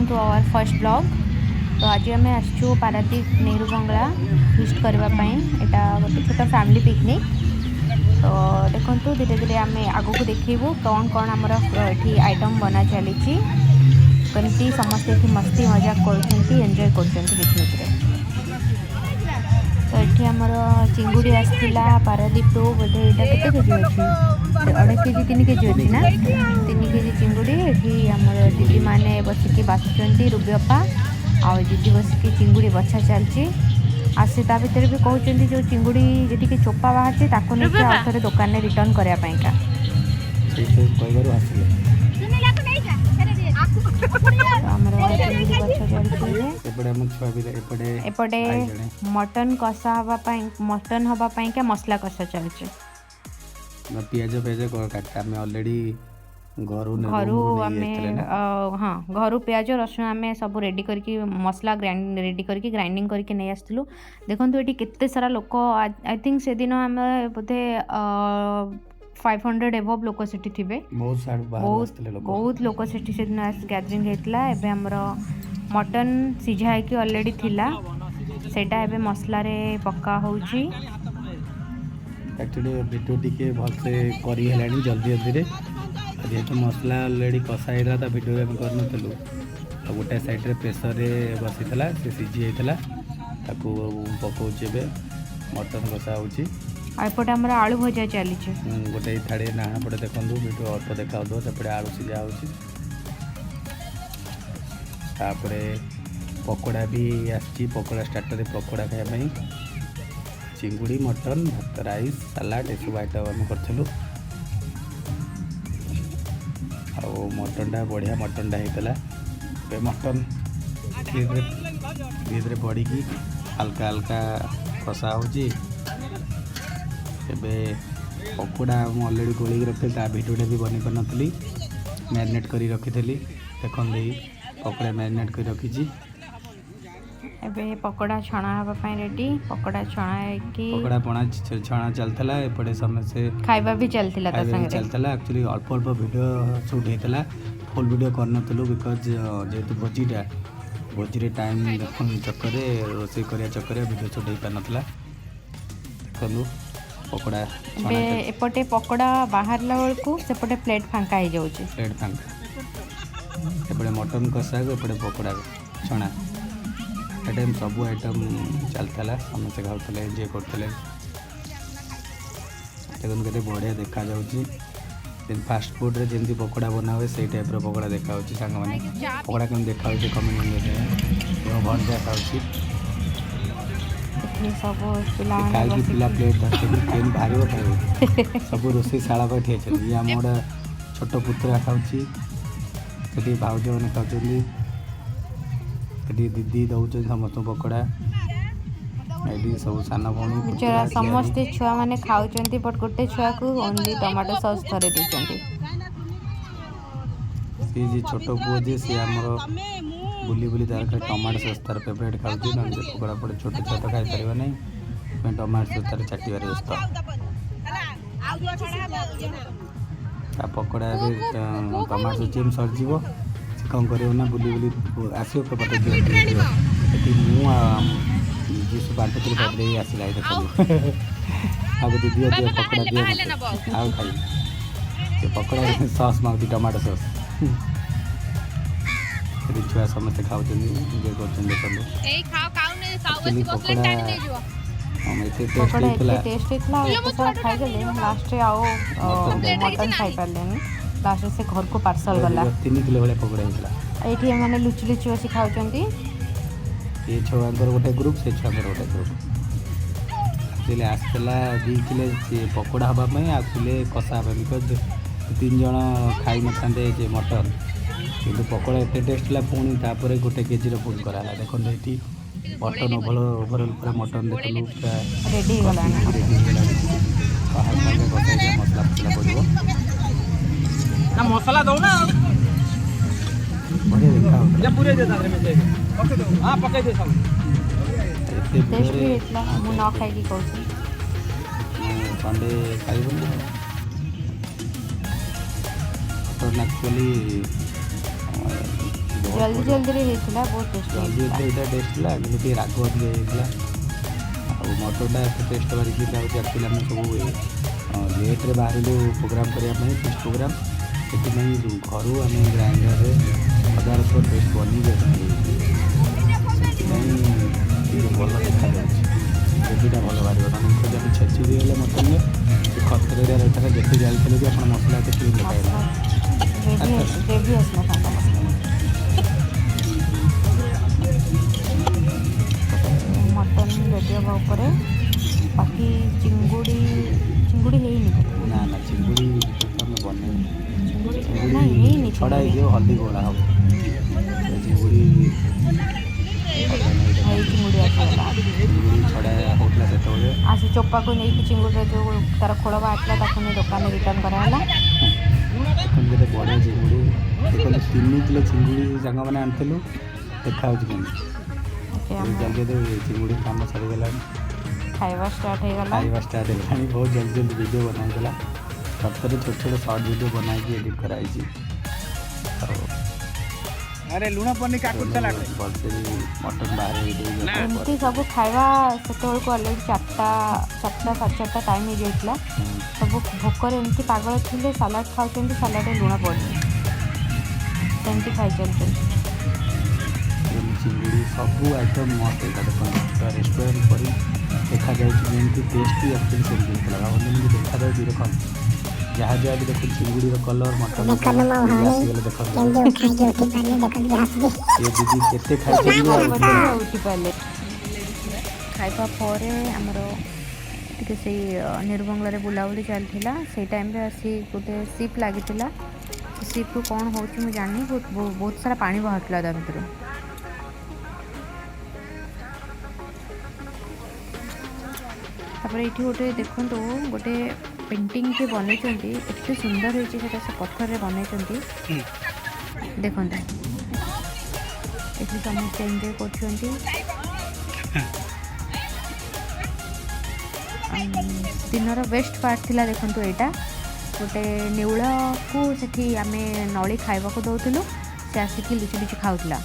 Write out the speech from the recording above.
Welcome to our first blog. तो आज आम आसचु पारादीप नेहरू बंगला विजिट करने। यहाँ गोटे छोट फैमिली पिकनिक। तो देखो धीरे धीरे आम आग को देखू कौन कौन आमर ये आइटम बना चली कमी समस्ते मस्ती मजाक करजय कर पिकनिक रे। तो ये आमर चिंगुड़ी आसला पारादीप रू बोधे यहाँ केते केजी अच्छी 2.5 केजी 3 केजी अच्छी ना 3 केजी चिंगुड़ी। ये आमर दीदी मैंने बसिकी बाछुंट रूबीअपा आ दीदी बसिकी चिंगुड़ी बछा चलती आसे ता भितर भी कहते जो चिंगुड़ी जी चोपा बाहर नहीं आउे दुकान में रिटर्न करने एपटे मटन कषा हाँपाई मटन हाँपाई क्या मसला कषा चलती पियाज पेज ऑलरेडी घरू आम हाँ घर पियाज रसुण आम सब रेडी करके मसला रेडी करके ग्राइंडिंग करके नहीं आसलु। देखो ये केते सारा लोक आई थिंक से दिन आम बोधे 500 एबव लोक सेठी थिबे बहुत लोक सेठी से दिन गैदरिंग होता। एबे हमर मटन सिझा कि ऑलरेडी थिला सेटा एबे मसला रे पक्का होउची। एक्चुअली वीडियो टिके भलसे करी हेलानी जल्दी जल्दी रे जेहेतु मसला ऑलरेडी कषा होता था वीडियो आम करूँ तो गोटे साइड रे प्रेसर रे बसी से सीझी होता पकाऊे मटन कषा होची। एपटे आमर आलू भजा चली गोटे थाड़ी डाण पटे देखो वीडियो अल्प देखा सेपटे आलू सीझा होपर पकोड़ा भी आसी पकोड़ा स्टार्टर पकोड़ा खायापाई चिंगुड़ी मटन भात राइस सालाड ये सब आइटम आम करूँ। मटनटा बढ़िया मटनटा होता मटन धीरे धीरे बढ़ी हल्का हल्का कषा होची। पकोड़ा ऑलरेडी गोल रखी भिडियोटा भी बन पार नी मैरिनेट कर रखी देख पकोड़ा मैरिनेट कर रखी एबे पकोड़ा छणा हाँपाई रेडी पकोड़ा छणा पकोड़ा पणा छणा चलता एपटे समस्ते खाइबा भी चलता एक्चुअली अल्प अल्प वीडियो शूट होता फुल वीडियो करनलु बिकज जेहेतु भोजी टाइम चक्कर रोसे कर चक्कर वीडियो शूट हो पार नाला। देखु पकोड़ा एपटे पकोड़ा बाहर बेलू सेपटे प्लेट फांका हो जाऊँ प्लेट फांका एपटे मटन कषा एपटे पकोड़ा छणा टाइम सब आइटम चलता समस्ते खाते एंजय करते के बढ़िया देखा फास्ट फुड रे जमी पकोड़ा बना हुए से टाइप पकोड़ा देखा सांग मैंने पकोड़ा कमी देखा कमेंट भल देखा खाई पिला प्लेट धरते बाहर खाए सब रोसे शाला पर ठिया आम गोटे छोट पुतरा खाऊँ भाउज मैंने खाऊँ दीदी दौन समस्त पकोड़ा ये सब सान भौणी समस्ते छुआ मैंने खाऊँ बट गोटे छुआ को ओनली टमाटो सॉस थरे देते सी छोट पुओ जे सी आमर बुली बुली तार टमाटो सॉस तार फेवरेट खाऊँ ना पकोड़ा पड़े छोट छुआ तो खाई पार नहीं टमाटो सॉस तार चाटिबार व्यस्त पकोड़ा टमाटो सॉस जेम सरजी कौन कर बुली बुली आसो पटे मुझे बांटे आसला अब दीदी पकड़ा दिए आउ खाई पकड़ा सॉस मांगती टमाटो सॉस छुआ समस्ते खाऊँ एंजय कर लास्ट से घर को पार्सल गला 3 किलो भाई पकोड़ा होता ये मैंने लुचि लुचि बस खाऊँ ये छुआर गोटे ग्रुप से छुआर गोटे ग्रुप आसला 2 किलो पकोड़ा हाँपाई आसले कषा हाँ बिकज 3 जन खाई न था मटन कि पकोड़ा एत टेस्ट है पुणी तापर गोटे केजी पुणी कराला देखो ये मटन ओभरऑल पूरा मटन देखो पूरा रेडी होगा मसला फसला पड़ो मसला दो ना बढ़िया पूरे दे हां पकाई दे सब टेस्ट भी इतना मु ना खाई की कहू संडे खाइबो ना तो एक्चुअली ଜଲ୍ଦି ଜଲ୍ଦିରେ ହେଇଥିଲା, ବହୁତ ଟେଷ୍ଟି ଜଲ୍ଦି ହେଇଥିଲା। ଏଇଟା ଟେଷ୍ଟ ଥିଲା, କିନ୍ତୁ ଟିକେ ରାଗ ଅଧିକ ହେଇଥିଲା। ଆଉ ମଟନଟା ଏତେ ଟେଷ୍ଟ ବାହାରିକି ଯାଉଛି। ଆକ୍ଚୁଆଲି ଆମେ ସବୁ ଲେଟ୍ରେ ବାହାରିଲୁ ପ୍ରୋଗ୍ରାମ୍ କରିବା ପାଇଁ, ଫିଷ୍ଟ ପ୍ରୋଗ୍ରାମ୍। ସେଥିପାଇଁ ଘରୁ ଆମେ ଗ୍ରାଇଣ୍ଡରରେ ଅଦା ରସୁଣ ପେଷ୍ଟ ବନେଇକି ନେଇଯାଇଛୁ। ସେଥିପାଇଁ ଟିକେ ଭଲ ଦେଖାଯାଉଛି, ଗ୍ରେଭିଟା ଭଲ ବାହାରିବ। ନହେଲେ ଯଦି ଆମେ ଛେଚି ଦେଇଗଲେ ମଟନରେ ସେ ଖତରେଡ଼ିଆ ରେଟାରେ ଯେତେ ଜାଳିଥିଲେ ବି ଆପଣ ମସଲା ଏତେ କ୍ଲିନ୍ ଦେଖାଇଲା। ଗ୍ରେଭି ଆସିନଥାନ୍ତା ମସଲା। ମଟନ୍ ରେଡ଼ି ହେବା ଉପରେ, ବାକି ଚିଙ୍ଗୁଡ଼ି ହେଇନି ବୋଧେ। ନା ନା, ଚିଙ୍ଗୁଡ଼ି ଯେହେତୁ ଆମେ ବନେଇବୁ, ଚିଙ୍ଗୁଡ଼ି ଚିଙ୍ଗୁଡ଼ି ନାଇଁ ହେଇନି, ଛଡ଼ା ଚିଙ୍ଗୁଡ଼ି ହେଇଯିବ, ହଳଦୀ ଗୋଳା ହେବ। ଚିଙ୍ଗୁଡ଼ି ହେଇ ଚିଙ୍ଗୁଡ଼ି ଆସିଗଲା। ଚିଙ୍ଗୁଡ଼ି ଛଡ଼ା ହେଉଥିଲା ସେତେବେଳେ। ଆଉ ସେ ଚୋପାକୁ ନେଇକି ଚିଙ୍ଗୁଡ଼ିର ଯେଉଁ ତା'ର ଖୋଳ ବାହାରିଥିଲା ତାକୁ ନେଇ ଦୋକାନରେ ରିଟର୍ଣ୍ଣ କରାହେଲା। ଦେଖନ୍ତୁ କେତେ ବଢ଼ିଆ ଚିଙ୍ଗୁଡ଼ି, ଦେଖନ୍ତୁ 3 କିଲୋ ଚିଙ୍ଗୁଡ଼ି ସାଙ୍ଗମାନେ ଆଣିଥିଲୁ। ଦେଖାହେଉଛି କେମିତି ଜଲ୍ଦି ଜଲ୍ଦି ଚିଙ୍ଗୁଡ଼ି କାମ ସରିଗଲାଣି, ଖାଇବା ଷ୍ଟାର୍ଟ ହେଇଗଲା। ଖାଇବା ଷ୍ଟାର୍ଟ ହେଲାଣି। ବହୁତ ଜଲ୍ଦି ଜଲ୍ଦି ଭିଡ଼ିଓ ବନାହେଇଥିଲା, ସତରେ ଛୋଟ ଛୋଟ ସର୍ଟ ଭିଡ଼ିଓ ବନାଇକି ଏଡ଼ିଟ୍ କରାହେଇଛି। ଆଉ अरे लुण पन्नी काकुड़ सलाड ଭଲସେ ବି ମଟନ୍ ବାହାରେ ଏମିତି ସବୁ ଖାଇବା ସେତେବେଳକୁ ଅଲରେଡ଼ି 4ଟା ସାଢ଼େ 4ଟା ଟାଇମ୍ ହେଇଯାଇଥିଲା। ସବୁ ଭୋକରେ ଏମିତି ପାଗଳ ଥିଲେ, ସାଲାଡ଼ ଖାଉଛନ୍ତି, ସାଲାଡ଼ରେ ଲୁଣ ପଡ଼ୁନି, ସେମିତି ଖାଇଚାଲିଛନ୍ତି। ଚିଙ୍ଗୁଡ଼ି ସବୁ ଆଇଟମ୍ ମସ୍ତ ହେଇଥିଲା। ଦେଖନ୍ତୁ ପୁରା ରେଷ୍ଟୁରାଣ୍ଟ ପରି ଦେଖାଯାଉଛି, ଯେମିତି ଟେଷ୍ଟ ବି ଆକ୍ଚୁଆଲି ସେମିତି ହେଇଥିଲା। ଭାବନ୍ତୁ ଯେମିତି ଦେଖାଯାଉଛି, ଦେଖନ୍ତୁ ଯାହା ଯାହା ବି ଦେଖନ୍ତୁ ଚିଙ୍ଗୁଡ଼ିର କଲର୍, ମଟନ୍ ଆସିଗଲେ ଦେଖନ୍ତୁ। ଏ ଦିଦି କେତେ ଖାଇଛନ୍ତି ଆଉ ଉଠିପାରିଲେ। ଖାଇବା ପରେ ଆମର ଟିକେ ସେଇ ନିର୍ବଙ୍ଗଳାରେ ବୁଲାବୁଲି ଚାଲିଥିଲା। ସେଇ ଟାଇମ୍ରେ ଆସି ଗୋଟେ ସିପ୍ ଲାଗିଥିଲା। ସେ ସିପ୍ରୁ କ'ଣ ହେଉଛି ମୁଁ ଜାଣିନି, ବହୁତ ସାରା ପାଣି ବାହାରୁଥିଲା ତା ଭିତରୁ। ତାପରେ ଏଇଠି ଗୋଟେ ଦେଖନ୍ତୁ, ଗୋଟେ ପେଣ୍ଟିଂଟେ ବନେଇଛନ୍ତି, ଏତେ ସୁନ୍ଦର ହେଇଛି ସେଟା। ସେ ପଥରରେ ବନେଇଛନ୍ତି, ଦେଖନ୍ତୁ। ଏଠି ସମସ୍ତେ ଏନ୍ଜୟ କରୁଛନ୍ତି। ଦିନର ବେଷ୍ଟ ପାର୍ଟ ଥିଲା, ଦେଖନ୍ତୁ ଏଇଟା ଗୋଟେ ନେଉଳକୁ ସେଠି ଆମେ ନଳି ଖାଇବାକୁ ଦେଉଥିଲୁ, ସେ ଆସିକି ଲୁଚି ଲୁଚି ଖାଉଥିଲା।